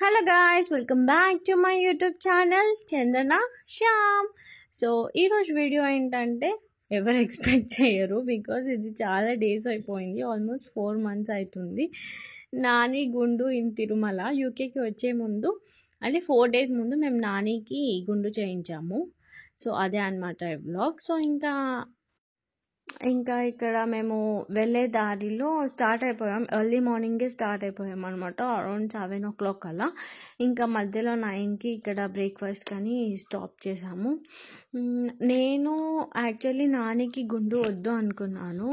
Hello guys, welcome back to my YouTube channel Chandana Shyam. So ఈరోజు video ఏంటంటే ఎవరు expect చేయరు, బికాజ్ ఇది చాలా డేస్ అయిపోయింది. ఆల్మోస్ట్ 4 months అవుతుంది. నాని గుండు ఇన్ తిరుమల యూకేకి వచ్చే ముందు, అంటే 4 days ముందు మేము నానికి గుండు చేయించాము. సో అదే అన్నమాట ఈ వ్లాగ్. సో ఇంకా ఇక్కడ మేము వెళ్ళే దారిలో స్టార్ట్ అయిపోయాం. ఎర్లీ మార్నింగే స్టార్ట్ అయిపోయాం అనమాట, అరౌండ్ 7 o'clock అలా. ఇంకా మధ్యలో 9కి ఇక్కడ బ్రేక్ఫాస్ట్ కానీ స్టాప్ చేసాము. నేను యాక్చువల్లీ నానికి గుండు వద్దు అనుకున్నాను,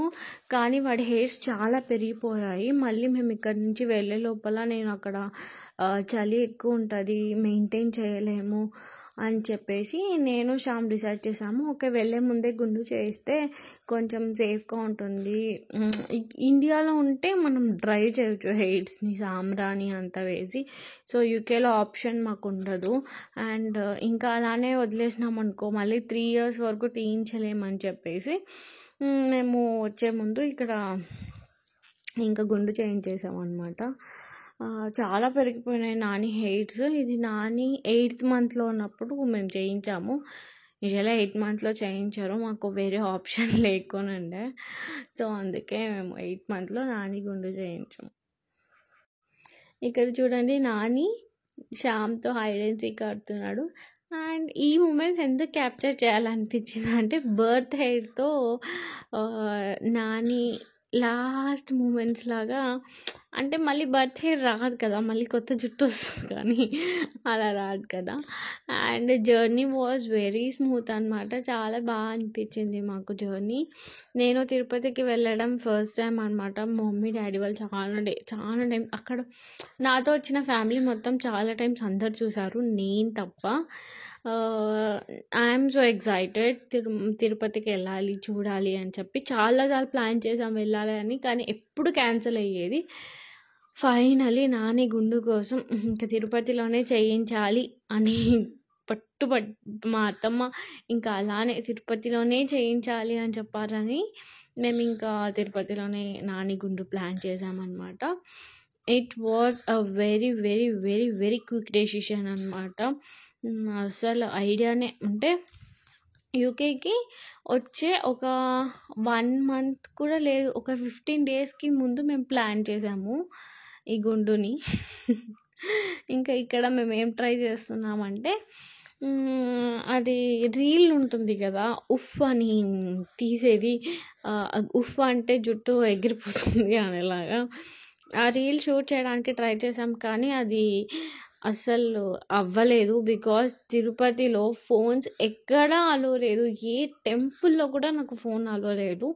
కానీ వాడి హెయిర్స్ చాలా పెరిగిపోయాయి. మళ్ళీ మేము ఇక్కడ నుంచి వెళ్ళే లోపల నేను అక్కడ చలి ఎక్కువ ఉంటుంది, మెయింటైన్ చేయలేము అని చెప్పేసి నేను శ్యామ్ డిసైడ్ చేసాము, ఓకే వెళ్ళే ముందే గుండు చేయిస్తే కొంచెం సేఫ్గా ఉంటుంది. ఇండియాలో ఉంటే మనం డ్రై చేయొచ్చు హెయిర్స్ని, సాంబ్రాణి అంతా వేసి. సో యూకేలో ఆప్షన్ మాకు ఉండదు. అండ్ ఇంకా అలానే వదిలేసినాం అనుకో, మళ్ళీ 3 years వరకు తీయించలేమని చెప్పేసి మేము వచ్చే ముందు ఇక్కడ ఇంకా గుండు చేయించేసాం అనమాట. చాలా పెరిగిపోయినాయి నాని హెయిర్స్. ఇది నాని 8th monthలో ఉన్నప్పుడు మేము చేయించాము. యూజువల్గా 8th monthలో చేయించారు, మాకు వేరే ఆప్షన్ లేకునండే. సో అందుకే మేము 8th monthలో నాని గుండు చేయించాము. ఇక్కడ చూడండి, నాని శ్యామ్తో హైడ్ అండ్ సీక్ ఆడుతున్నాడు. అండ్ ఈ మూమెంట్స్ ఎందుకు క్యాప్చర్ చేయాలనిపించింది అంటే, బర్త్ హెయిర్తో నాని లాస్ట్ మూమెంట్స్ లాగా, అంటే మళ్ళీ బర్త్ హెయిర్ రాదు కదా, మళ్ళీ కొత్త జుట్టు వస్తుంది కానీ అలా రాదు కదా. And journey was very smooth అనమాట, చాలా బాగా అనిపించింది మాకు జర్నీ. నేను తిరుపతికి వెళ్ళడం ఫస్ట్ టైం అనమాట. మమ్మీ డాడీ వాళ్ళు చాలా టైం అక్కడ, నాతో వచ్చిన ఫ్యామిలీ మొత్తం చాలా టైమ్స్ అందరు చూసారు, నేను తప్ప. ఐఎమ్ సో ఎక్సైటెడ్ తిరుపతికి వెళ్ళాలి, చూడాలి అని చెప్పి చాలా ప్లాన్ చేసాం వెళ్ళాలి అని, కానీ ఎప్పుడు క్యాన్సిల్ అయ్యేది. ఫైనలీ నాని గుండు కోసం ఇంకా తిరుపతిలోనే చేయించాలి అని మా అత్తమ్మ ఇంకా అలానే తిరుపతిలోనే చేయించాలి అని చెప్పారని మేము ఇంకా తిరుపతిలోనే నాని గుండు ప్లాన్ చేసామన్నమాట. It was a very very very very quick decision అనమాట. అసలు ఐడియానే, అంటే యూకేకి వచ్చే ఒక 1 month కూడా లేదు, ఒక 15 daysకి ముందు మేము ప్లాన్ చేసాము ఈ గుండుని. ఇంకా ఇక్కడ మేము ఏం ట్రై చేస్తున్నామంటే, అది రీల్ ఉంటుంది కదా, ఉఫ్ అని తీసేది, ఉఫ్ అంటే జుట్టు ఎగిరిపోతుంది అనేలాగా, ఆ రీల్ షూట్ చేయడానికి ట్రై చేసాం, కానీ అది అస్సలు అవ్వలేదు. బికాజ్ తిరుపతిలో ఫోన్స్ ఎక్కడా అలో లేదు, ఏ టెంపుల్లో కూడా నాకు ఫోన్ అలో లేదు.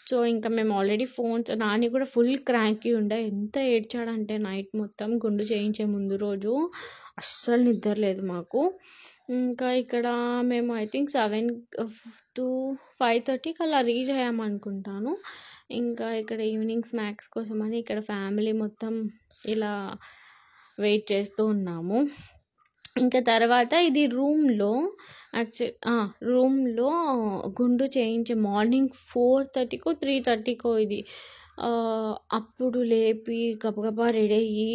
సో ఇంకా మేము ఆల్రెడీ ఫోన్స్, నాని కూడా ఫుల్ క్రాంకీ ఉండే, ఎంత ఏడ్చాడంటే నైట్ మొత్తం గుండు చేయించే ముందు రోజు అస్సలు నిద్ర లేదు మాకు. ఇంకా ఇక్కడ మేము ఐ థింక్ 7 to 5:30కి అలా రీచ్ అయ్యామనుకుంటాను. ఇంకా ఇక్కడ ఈవినింగ్ స్నాక్స్ కోసం అని ఇక్కడ ఫ్యామిలీ మొత్తం ఇలా వెయిట్ చేస్తూ ఉన్నాము. ఇంకా తర్వాత ఇది రూమ్లో గుండు చేయించే మార్నింగ్ 4:30కో 3:30కో ఇది, అప్పుడు లేపి గబగబా రెడీ అయ్యి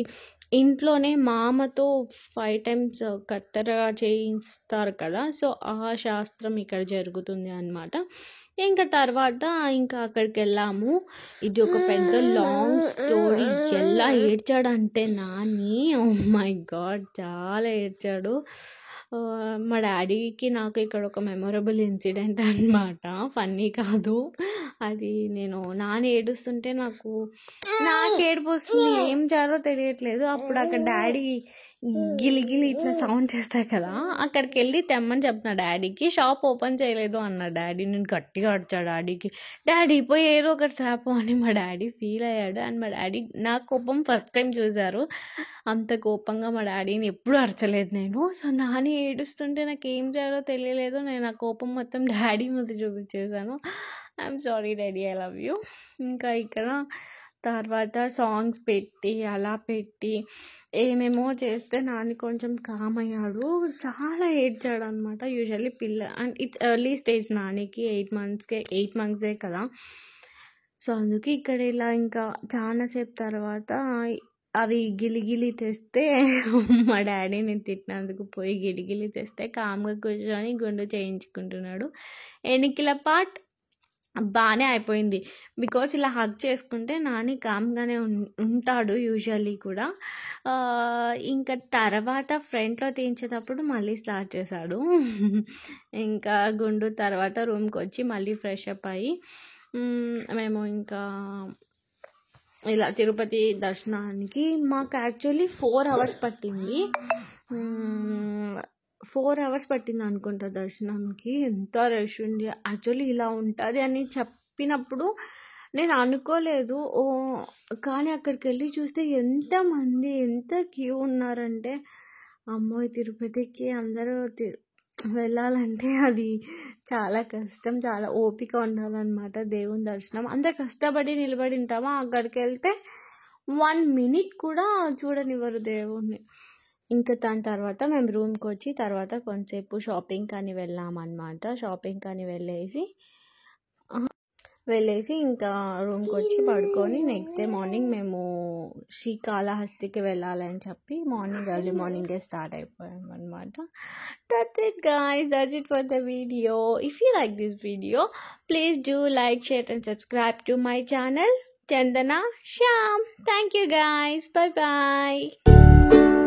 ఇంట్లోనే మామతో 5 times కత్తెర చేయిస్తారు కదా, సో ఆ శాస్త్రం ఇక్కడ జరుగుతుంది అన్నమాట. ఇంకా తర్వాత ఇంకా అక్కడికి వెళ్ళాము. ఇది ఒక పెద్ద లాంగ్ స్టోరీ. ఎలా ఏడ్చాడంటే నాని, ఓ మై గాడ్, చాలా ఏడ్చాడు. మా డాడీకి నాకు ఇక్కడ ఒక మెమొరబుల్ ఇన్సిడెంట్ అనమాట, ఫన్నీ కాదు అది. నేను నాని ఏడుస్తుంటే నాకు ఏడుపు వస్తుంది, ఏం చేయాలో తెలియట్లేదు. అప్పుడు అక్కడ డాడీ గిలిగిలి ఇట్లా సౌండ్ చేస్తాయి కదా, అక్కడికి వెళ్ళి తెమ్మని చెప్పిన డాడీకి. షాప్ ఓపెన్ చేయలేదు అన్న డాడీ. నేను గట్టిగా అడిచాడు డాడీకి, డాడీ పోయి ఏదో ఒకటి చేపో అని. మా డాడీ ఫీల్ అయ్యాడు. అండ్ మా డాడీ నా కోపం ఫస్ట్ టైం చూశారు. అంత కోపంగా మా డాడీని ఎప్పుడు అరచలేదు నేను. సో నాని ఏడుస్తుంటే నాకు ఏం చేయాలో తెలియలేదు, నేను ఆ కోపం మొత్తం డాడీ ముందు చూపించేసాను. I'm sorry daddy, I love you. ఇంకా ఇక్కడ తర్వాత సాంగ్స్ పెట్టి అలా పెట్టి ఏమేమో చేస్తే నాని కొంచెం కామ్ అయ్యాడు. చాలా ఏడ్చాడు అనమాట. Usually and it's early stage నానికి, 8 monthsే కదా. సో అందుకే ఇక్కడ ఇలా ఇంకా చాలాసేపు తర్వాత అవి గిలిగిలి తెస్తే మా డాడీని తిట్టినందుకు పోయి గిలిగిలి తెస్తే కామ్గా కూర్చొని గుండు చేయించుకుంటున్నాడు. ఎనికిల పార్ట్ బాగానే అయిపోయింది. బికాస్ ఇలా హగ్ చేసుకుంటే నాని కామ్గానే ఉంటాడు యూజువల్లీ కూడా. ఇంకా తర్వాత ఫ్రంట్లో తీయించేటప్పుడు మళ్ళీ స్టార్ట్ చేశాడు. ఇంకా గుండు తర్వాత రూమ్కి వచ్చి మళ్ళీ ఫ్రెష్ అప్ అయ్యి మేము ఇంకా ఇలా తిరుపతి దర్శనానికి మాకు యాక్చువల్లీ 4 hours పట్టింది. 4 hours పట్టింది అనుకుంటా దర్శనంకి. ఎంత రష్ ఉంది. యాక్చువల్లీ ఇలా ఉంటుంది అని చెప్పినప్పుడు నేను అనుకోలేదు. కానీ అక్కడికి వెళ్ళి చూస్తే ఎంతమంది ఎంత క్యూ ఉన్నారంటే అమ్మో తిరుపతికి అందరూ వెళ్ళాలంటే అది చాలా కష్టం, చాలా ఓపిక ఉండాలన్నమాట. దేవుని దర్శనం అంత కష్టపడి నిలబడి ఉంటామా, అక్కడికి వెళ్తే 1 minute కూడా చూడనివ్వరు దేవుణ్ణి. ఇంకా దాని తర్వాత మేము రూమ్కి వచ్చి తర్వాత కొంచెంసేపు షాపింగ్ అని వెళ్ళామన్నమాట. షాపింగ్ అని వెళ్ళేసి ఇంకా రూమ్కి వచ్చి పడుకొని నెక్స్ట్ డే మార్నింగ్ మేము శ్రీకాళహస్తికి వెళ్ళాలని చెప్పి ఎర్లీ మార్నింగే స్టార్ట్ అయిపోయాం అనమాట. That's it guys, that's it for the video. If you like this video, please do like, share and subscribe to my channel Chandana Shyam. Thank you guys, bye bye.